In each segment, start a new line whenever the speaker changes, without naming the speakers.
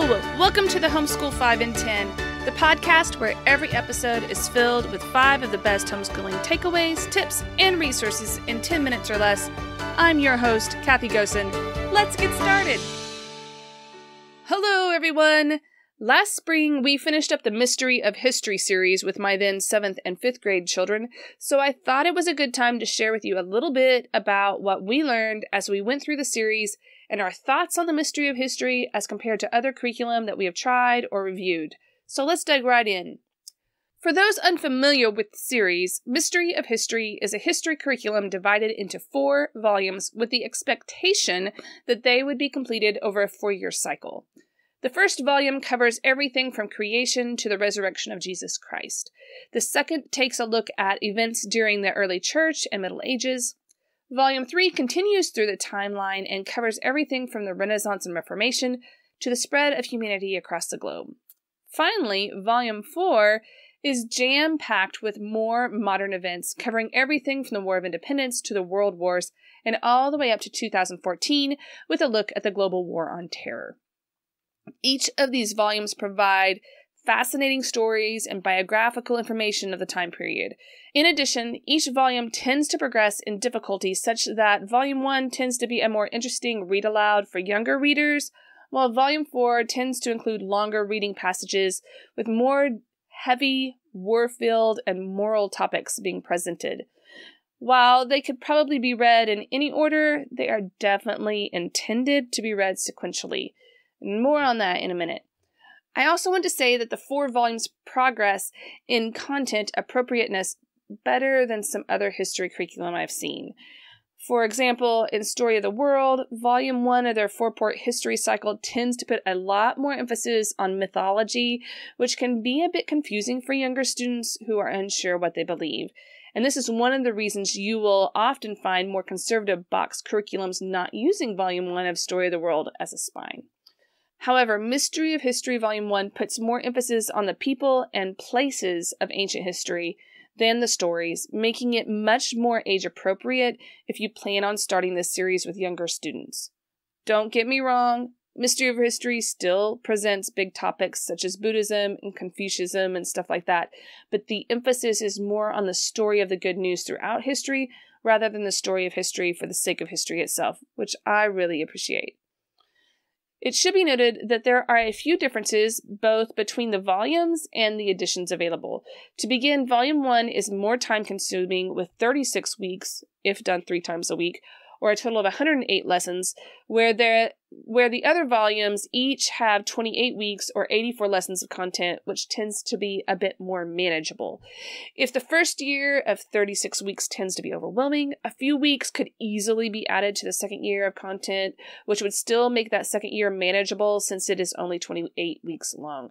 Welcome to the Homeschool 5 in 10, the podcast where every episode is filled with 5 of the best homeschooling takeaways, tips, and resources in 10 minutes or less. I'm your host, Kathy Gosen. Let's get started. Hello, everyone. Last spring, we finished up the Mystery of History series with my then 7th and 5th grade children, so I thought it was a good time to share with you a little bit about what we learned as we went through the series and our thoughts on the mystery of history as compared to other curriculum that we have tried or reviewed. So let's dive right in. For those unfamiliar with the series, Mystery of History is a history curriculum divided into 4 volumes with the expectation that they would be completed over a 4-year cycle. The first volume covers everything from creation to the resurrection of Jesus Christ. The second takes a look at events during the early church and Middle Ages. Volume 3 continues through the timeline and covers everything from the Renaissance and Reformation to the spread of humanity across the globe. Finally, Volume 4 is jam-packed with more modern events, covering everything from the War of Independence to the World Wars and all the way up to 2014 with a look at the global war on terror. Each of these volumes provide fascinating stories and biographical information of the time period. In addition, each volume tends to progress in difficulty such that Volume 1 tends to be a more interesting read-aloud for younger readers, while Volume 4 tends to include longer reading passages with more heavy, war-filled, and moral topics being presented. While they could probably be read in any order, they are definitely intended to be read sequentially. More on that in a minute. I also want to say that the 4 volumes progress in content appropriateness better than some other history curriculum I've seen. For example, in Story of the World, Volume 1 of their 4-part history cycle tends to put a lot more emphasis on mythology, which can be a bit confusing for younger students who are unsure what they believe. And this is one of the reasons you will often find more conservative box curriculums not using Volume 1 of Story of the World as a spine. However, Mystery of History Volume 1 puts more emphasis on the people and places of ancient history than the stories, making it much more age-appropriate if you plan on starting this series with younger students. Don't get me wrong, Mystery of History still presents big topics such as Buddhism and Confucianism and stuff like that, but the emphasis is more on the story of the good news throughout history rather than the story of history for the sake of history itself, which I really appreciate. It should be noted that there are a few differences both between the volumes and the editions available. To begin, Volume 1 is more time-consuming with 36 weeks, if done 3 times a week, or a total of 108 lessons, where the other volumes each have 28 weeks or 84 lessons of content, which tends to be a bit more manageable. If the first year of 36 weeks tends to be overwhelming, a few weeks could easily be added to the second year of content, which would still make that second year manageable since it is only 28 weeks long.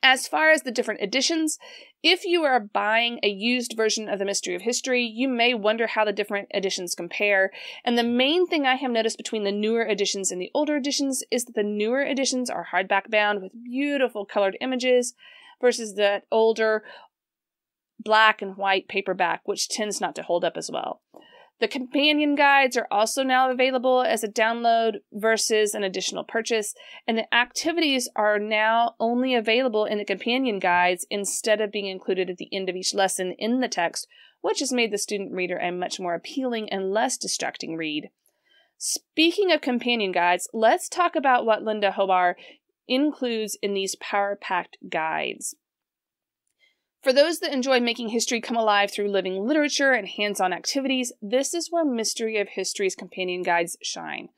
As far as the different editions, if you are buying a used version of the Mystery of History, you may wonder how the different editions compare. And the main thing I have noticed between the newer editions and the older editions is that the newer editions are hardback bound with beautiful colored images versus the older black and white paperback, which tends not to hold up as well. The companion guides are also now available as a download versus an additional purchase, and the activities are now only available in the companion guides instead of being included at the end of each lesson in the text, which has made the student reader a much more appealing and less distracting read. Speaking of companion guides, let's talk about what Linda Hobart includes in these power-packed guides. For those that enjoy making history come alive through living literature and hands-on activities, this is where Mystery of History's companion guides shine.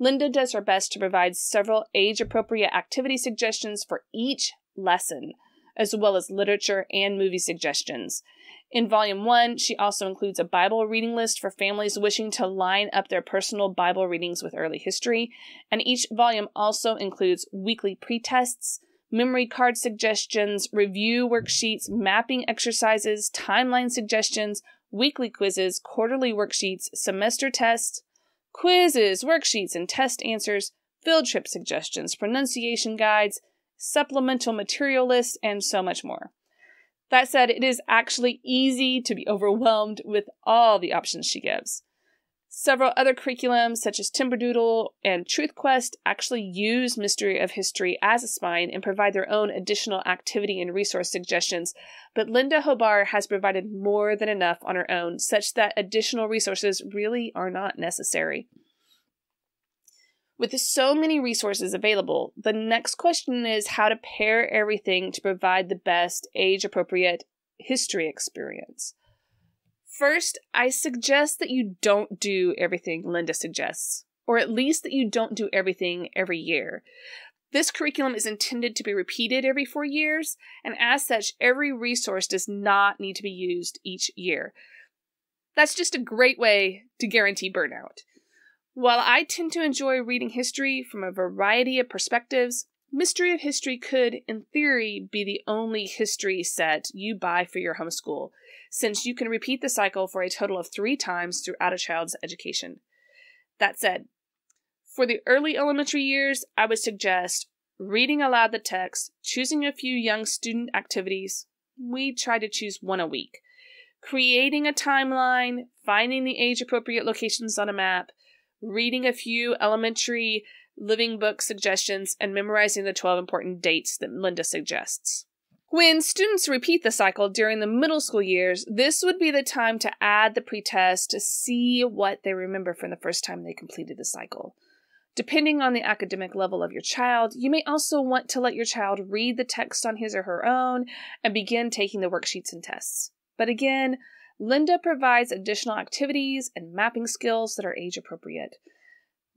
Linda does her best to provide several age-appropriate activity suggestions for each lesson, as well as literature and movie suggestions. In Volume 1, she also includes a Bible reading list for families wishing to line up their personal Bible readings with early history, and each volume also includes weekly pre-tests, memory card suggestions, review worksheets, mapping exercises, timeline suggestions, weekly quizzes, quarterly worksheets, semester tests, quizzes, worksheets, and test answers, field trip suggestions, pronunciation guides, supplemental material lists, and so much more. That said, it is actually easy to be overwhelmed with all the options she gives. Several other curriculums, such as Timberdoodle and Truth Quest, actually use Mystery of History as a spine and provide their own additional activity and resource suggestions, but Linda Hobart has provided more than enough on her own, such that additional resources really are not necessary. With so many resources available, the next question is how to pair everything to provide the best age-appropriate history experience. First, I suggest that you don't do everything Linda suggests, or at least that you don't do everything every year. This curriculum is intended to be repeated every 4 years, and as such, every resource does not need to be used each year. That's just a great way to guarantee burnout. While I tend to enjoy reading history from a variety of perspectives, Mystery of History could, in theory, be the only history set you buy for your homeschool, since you can repeat the cycle for a total of 3 times throughout a child's education. That said, for the early elementary years, I would suggest reading aloud the text, choosing a few young student activities. We try to choose 1 a week. Creating a timeline, finding the age-appropriate locations on a map, reading a few elementary living book suggestions, and memorizing the 12 important dates that Linda suggests. When students repeat the cycle during the middle school years, this would be the time to add the pretest to see what they remember from the first time they completed the cycle. Depending on the academic level of your child, you may also want to let your child read the text on his or her own and begin taking the worksheets and tests. But again, Linda provides additional activities and mapping skills that are age appropriate.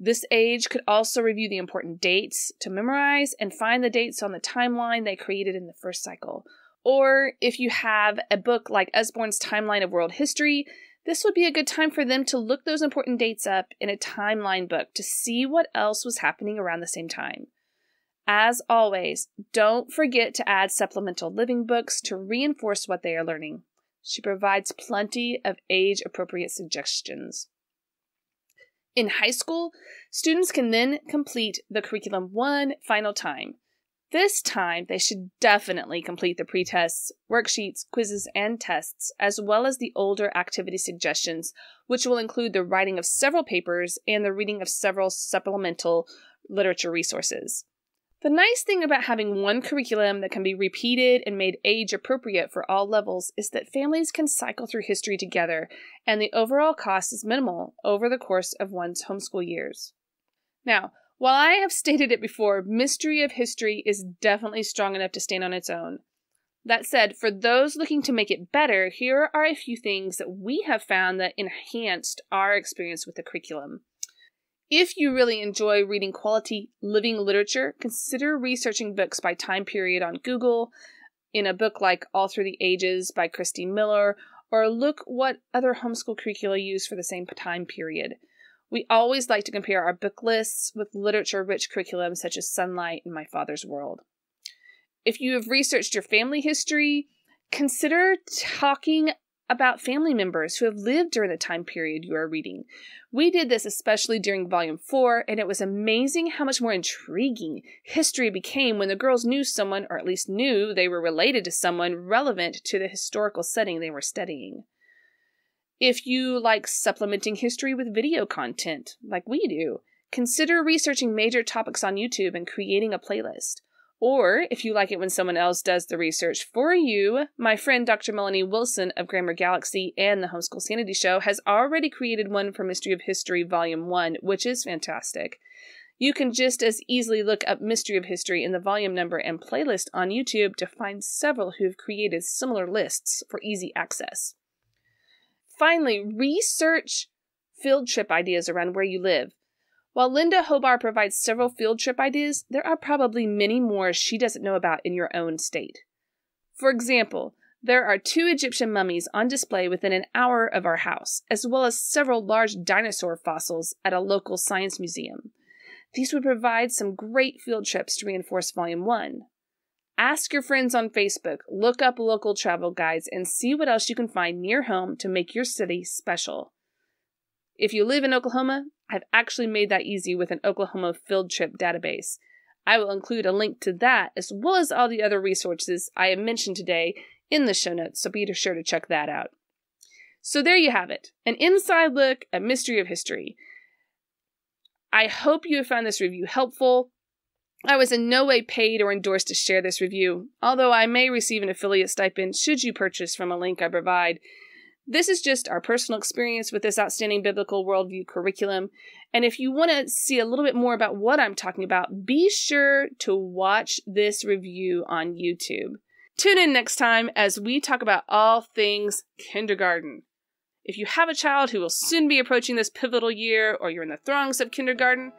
This age could also review the important dates to memorize and find the dates on the timeline they created in the first cycle. Or if you have a book like Usborne's Timeline of World History, this would be a good time for them to look those important dates up in a timeline book to see what else was happening around the same time. As always, don't forget to add supplemental living books to reinforce what they are learning. She provides plenty of age-appropriate suggestions. In high school, students can then complete the curriculum 1 final time. This time, they should definitely complete the pretests, worksheets, quizzes, and tests, as well as the older activity suggestions, which will include the writing of several papers and the reading of several supplemental literature resources. The nice thing about having one curriculum that can be repeated and made age-appropriate for all levels is that families can cycle through history together, and the overall cost is minimal over the course of one's homeschool years. Now, while I have stated it before, Mystery of History is definitely strong enough to stand on its own. That said, for those looking to make it better, here are a few things that we have found that enhanced our experience with the curriculum. If you really enjoy reading quality living literature, consider researching books by time period on Google, in a book like All Through the Ages by Christine Miller, or look what other homeschool curricula use for the same time period. We always like to compare our book lists with literature-rich curriculum such as Sunlight and My Father's World. If you have researched your family history, consider talking about family members who have lived during the time period you are reading. We did this especially during Volume 4, and it was amazing how much more intriguing history became when the girls knew someone, or at least knew they were related to someone relevant to the historical setting they were studying. If you like supplementing history with video content, like we do, consider researching major topics on YouTube and creating a playlist. Or, if you like it when someone else does the research for you, my friend Dr. Melanie Wilson of Grammar Galaxy and the Homeschool Sanity Show has already created one for Mystery of History Volume 1, which is fantastic. You can just as easily look up Mystery of History in the volume number and playlist on YouTube to find several who have created similar lists for easy access. Finally, research field trip ideas around where you live. While Linda Hobart provides several field trip ideas, there are probably many more she doesn't know about in your own state. For example, there are 2 Egyptian mummies on display within an hour of our house, as well as several large dinosaur fossils at a local science museum. These would provide some great field trips to reinforce Volume 1. Ask your friends on Facebook, look up local travel guides, and see what else you can find near home to make your city special. If you live in Oklahoma, I've actually made that easy with an Oklahoma field trip database. I will include a link to that as well as all the other resources I have mentioned today in the show notes, so be sure to check that out. So there you have it, an inside look at Mystery of History. I hope you have found this review helpful. I was in no way paid or endorsed to share this review, although I may receive an affiliate stipend should you purchase from a link I provide. This is just our personal experience with this outstanding biblical worldview curriculum, and if you want to see a little bit more about what I'm talking about, be sure to watch this review on YouTube. Tune in next time as we talk about all things kindergarten. If you have a child who will soon be approaching this pivotal year, or you're in the throngs of kindergarten,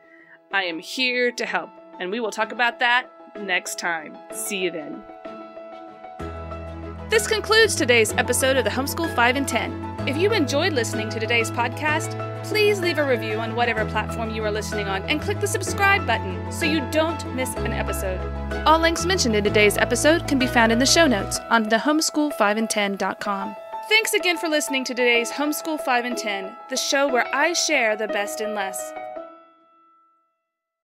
I am here to help, and we will talk about that next time. See you then. This concludes today's episode of the Homeschool 5 and 10. If you enjoyed listening to today's podcast, please leave a review on whatever platform you are listening on and click the subscribe button so you don't miss an episode. All links mentioned in today's episode can be found in the show notes on thehomeschool5and10.com. Thanks again for listening to today's Homeschool 5 and 10, the show where I share the best and less.